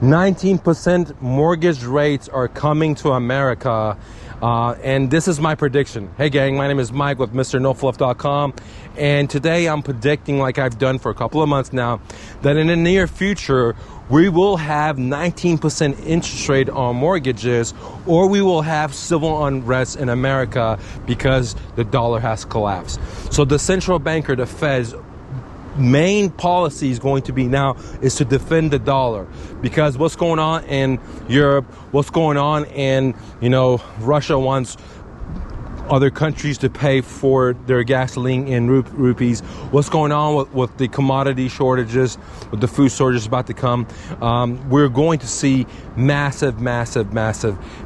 19% mortgage rates are coming to America, and this is my prediction. Hey gang, my name is Mike with MrNoFluff.com, and today I'm predicting, like I've done for a couple of months now, that in the near future we will have 19% interest rate on mortgages, or we will have civil unrest in America because the dollar has collapsed. So the central banker, the Fed's main policy is going to be now is to defend the dollar, because what's going on in Europe, what's going on in, Russia wants other countries to pay for their gasoline in rupees. What's going on with the commodity shortages, with the food shortages about to come, we're going to see massive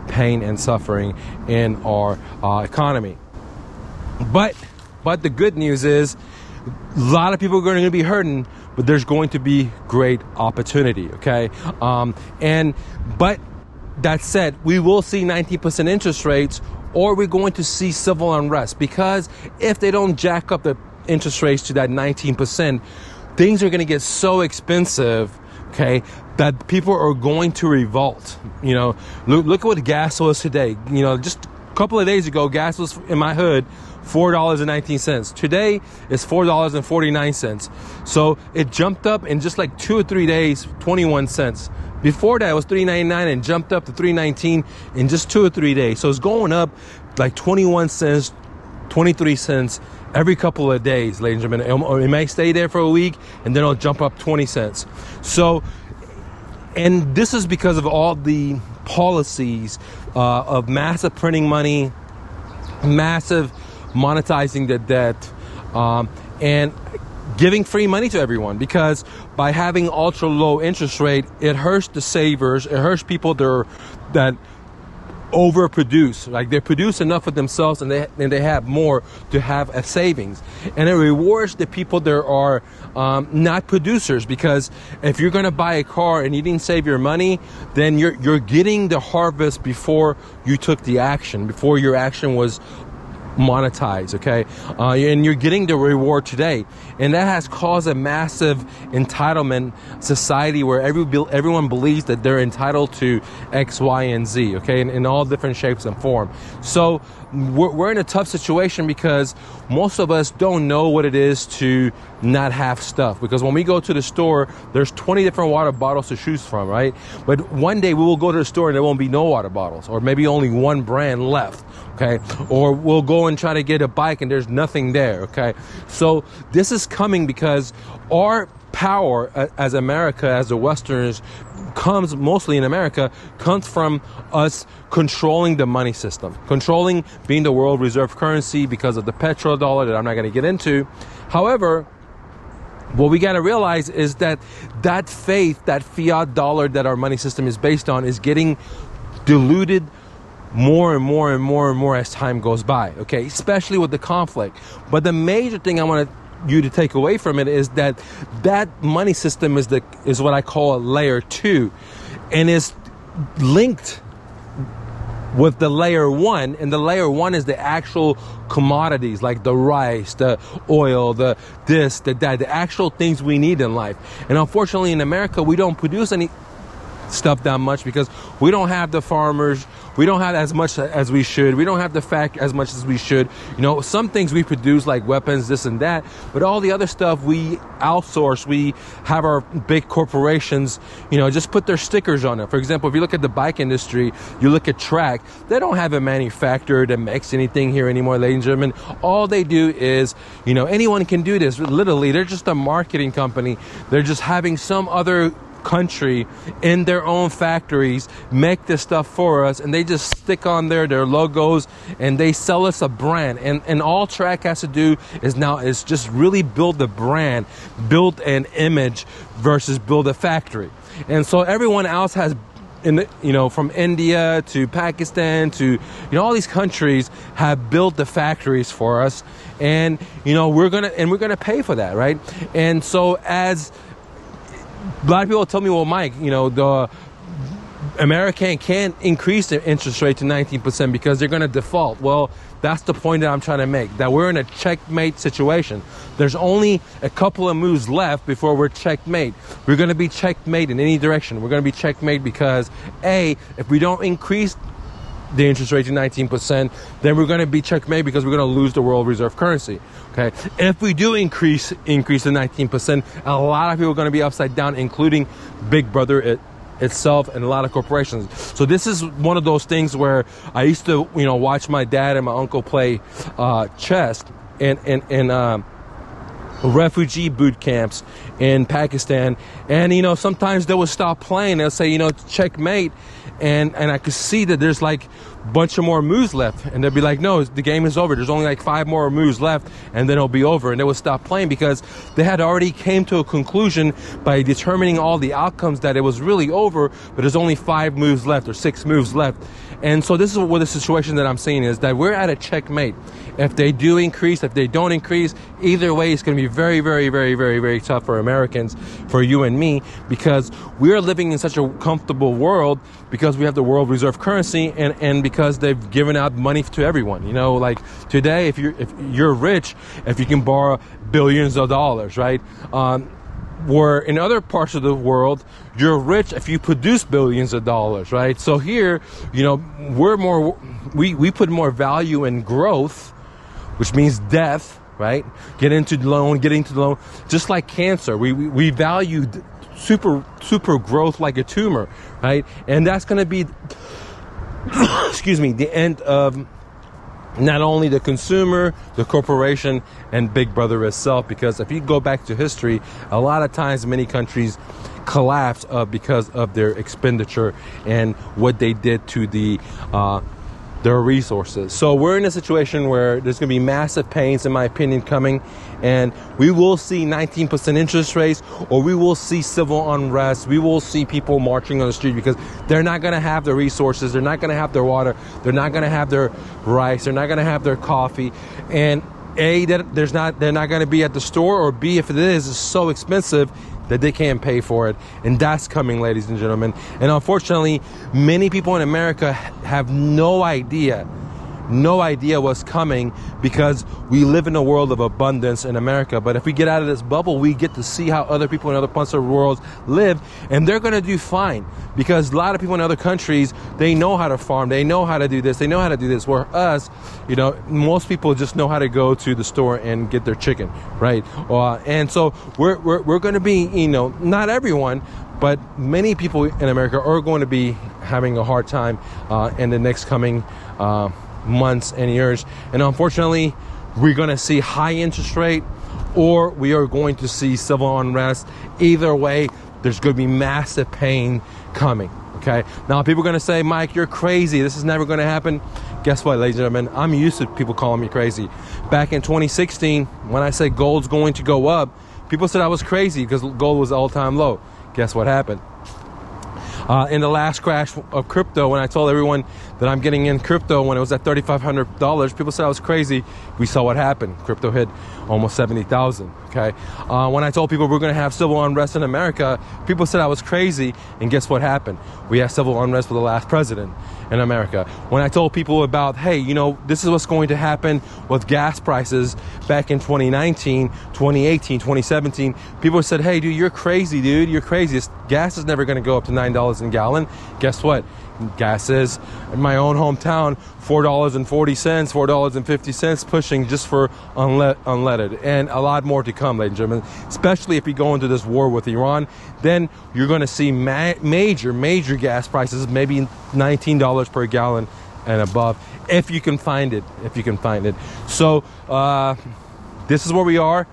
pain and suffering in our economy. But the good news is, a lot of people are going to be hurting, but there's going to be great opportunity, okay? But that said, we will see 19% interest rates, or we're going to see civil unrest, because if they don't jack up the interest rates to that 19%, things are going to get so expensive, okay, that people are going to revolt. Look at what gas was today. Just a couple of days ago, gas was in my hood $4.19. Today it's $4.49. So it jumped up in just like 2 or 3 days, 21 cents. Before that it was $3.99 and jumped up to $3.19 in just 2 or 3 days. So it's going up like 21 cents, 23 cents every couple of days, ladies and gentlemen. It may stay there for a week and then it'll jump up 20 cents. So, and this is because of all the policies of massive printing money, massive monetizing the debt, and giving free money to everyone. Because by having ultra low interest rate, it hurts the savers, it hurts people that overproduce. Like, they produce enough for themselves and they have more to have as savings, and it rewards the people that are not producers. Because if you're going to buy a car and you didn't save your money, then you're getting the harvest before you took the action, before your action was monetize, okay? And you're getting the reward today, and that has caused a massive entitlement society where everyone believes that they're entitled to X, Y, and Z, okay, in all different shapes and form. So we're in a tough situation because most of us don't know what it is to not have stuff. Because when we go to the store, there's 20 different water bottles to choose from, right? But one day we will go to the store and there won't be no water bottles, or maybe only one brand left, okay? Or we'll go and try to get a bike and there's nothing there, okay? So this is coming because our power as America, as the Westerners, comes mostly in America, comes from us controlling the money system, controlling being the world reserve currency because of the petrodollar that I'm not going to get into. However, what we got to realize is that faith, that fiat dollar that our money system is based on, is getting diluted more and more as time goes by, okay, especially with the conflict. But the major thing I want you to take away from it is that money system is what I call a layer 2, and is linked with the layer 1, and the layer 1 is the actual commodities, like the rice, the oil, the actual things we need in life. And unfortunately in America, we don't produce any stuff that much because we don't have the farmers, we don't have as much as we should, we don't have the factory as much as we should. Some things we produce, like weapons, this and that, but all the other stuff we outsource. We have our big corporations, just put their stickers on it. For example, if you look at the bike industry, you look at Track, they don't have a manufacturer that makes anything here anymore, ladies and gentlemen. All they do is, anyone can do this. Literally, they're just a marketing company. They're just having some other country in their own factories make this stuff for us, and they just stick on their logos and they sell us a brand, and all Track has to do is just really build the brand, build an image versus build a factory. And so everyone else has, from India to Pakistan to all these countries have built the factories for us, and we're gonna pay for that, right? And so as a lot of people tell me, well, Mike, America can't increase their interest rate to 19% because they're going to default. Well, that's the point that I'm trying to make, that we're in a checkmate situation. There's only a couple of moves left before we're checkmate. We're going to be checkmate in any direction. We're going to be checkmate because, A, if we don't increase the interest rate to 19%, then we're going to be checkmate because we're going to lose the world reserve currency. Okay, if we do increase to 19%, a lot of people are going to be upside down, including Big Brother itself and a lot of corporations. So this is one of those things where I used to, watch my dad and my uncle play chess in refugee boot camps in Pakistan, and sometimes they would stop playing. They'll say, checkmate, and I could see that there's like a bunch of more moves left, and they'd be like, no, the game is over. There's only like 5 more moves left, and then it'll be over. And they would stop playing because they had already came to a conclusion by determining all the outcomes that it was really over, but there's only 5 moves left or 6 moves left. And so this is what the situation that I'm seeing is, that we're at a checkmate. If they do increase, if they don't increase, either way, it's going to be very, very, very, very, very tough for Americans, for you and me, because we're living in such a comfortable world because we have the world reserve currency, and because they've given out money to everyone. Like today, if you're rich, if you can borrow billions of dollars, right? Where in other parts of the world, you're rich if you produce billions of dollars, right? So here, we put more value in growth, which means death, right? Getting to the loan, just like cancer. We value super growth like a tumor, right? And that's going to be, the end of not only the consumer, the corporation, and Big Brother itself. Because if you go back to history, a lot of times many countries collapse because of their expenditure and what they did to their resources. So we're in a situation where there's going to be massive pains, in my opinion, coming, and we will see 19% interest rates, or we will see civil unrest. We will see people marching on the street because they're not going to have the resources, they're not going to have their water, they're not going to have their rice, they're not going to have their coffee, and A, that they're not going to be at the store, or B, if it is, it's so expensive that they can't pay for it. And that's coming, ladies and gentlemen. And unfortunately, many people in America have no idea what's coming, because we live in a world of abundance in America. But if we get out of this bubble, we get to see how other people in other parts of the world live, and they're going to do fine, because a lot of people in other countries, they know how to farm, they know how to do this, they know how to do this. Where us, most people just know how to go to the store and get their chicken, right? And so we're going to be, not everyone, but many people in America are going to be having a hard time in the next coming months and years. And unfortunately, we're going to see high interest rate, or we are going to see civil unrest. Either way, there's going to be massive pain coming. Okay, now people are going to say, Mike, you're crazy, this is never going to happen. Guess what, ladies and gentlemen, I'm used to people calling me crazy. Back in 2016, when I said gold's going to go up, people said I was crazy because gold was all-time low. Guess what happened? In the last crash of crypto, when I told everyone that I'm getting in crypto when it was at $3,500, people said I was crazy. We saw what happened. Crypto hit almost 70,000. Okay. When I told people we're going to have civil unrest in America, people said I was crazy. And guess what happened? We had civil unrest with the last president in America. When I told people about, hey, this is what's going to happen with gas prices back in 2019, 2018, 2017, people said, hey, dude, you're crazy, dude. You're crazy. Gas is never going to go up to $9 a gallon. Guess what? Gas is, in my own hometown, $4.40, $4.50, pushing just for unleaded, and a lot more to come, ladies and gentlemen. Especially if we go into this war with Iran, then you're going to see major gas prices, maybe $19 per gallon and above, if you can find it. So this is where we are.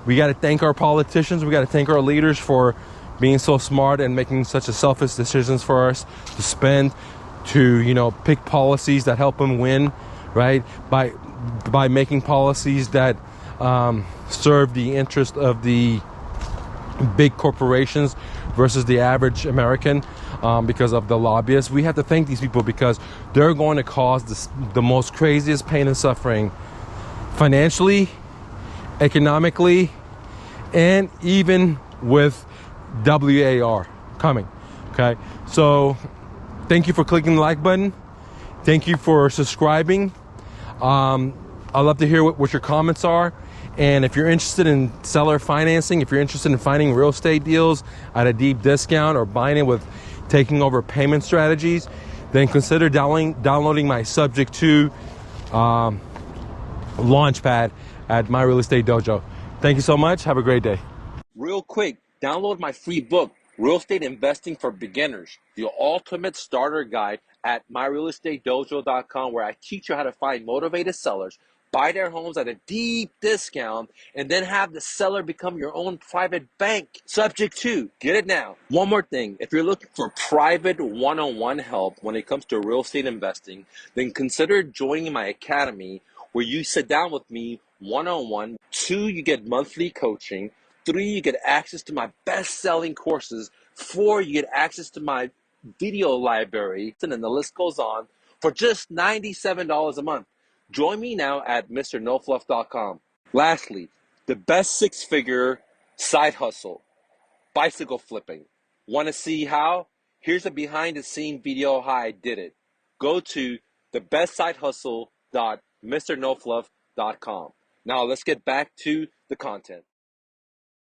We got to thank our politicians. We got to thank our leaders for being so smart and making such a selfish decisions for us to spend, to pick policies that help them win, right? By making policies that serve the interest of the big corporations versus the average American, because of the lobbyists. We have to thank these people because they're going to cause the most craziest pain and suffering, financially, economically, and even with WAR coming. Okay, so Thank you for clicking the like button. Thank you for subscribing. I'd love to hear what your comments are. And if you're interested in seller financing, if you're interested in finding real estate deals at a deep discount or buying it with taking over payment strategies, then consider downloading my subject to launchpad at My Real Estate Dojo. Thank you so much. Have a great day. Real quick, download my free book, Real Estate Investing for Beginners, the ultimate starter guide at myrealestatedojo.com, where I teach you how to find motivated sellers, buy their homes at a deep discount, and then have the seller become your own private bank. Subject 2, get it now. One more thing, if you're looking for private one-on-one help when it comes to real estate investing, then consider joining my academy, where you sit down with me one-on-one. 2, you get monthly coaching. 3, you get access to my best-selling courses. 4, you get access to my video library, and then the list goes on, for just $97 a month. Join me now at MrNoFluff.com. Lastly, the best six-figure side hustle, bicycle flipping. Want to see how? Here's a behind-the-scene video how I did it. Go to thebestsidehustle.mrnofluff.com. Now let's get back to the content.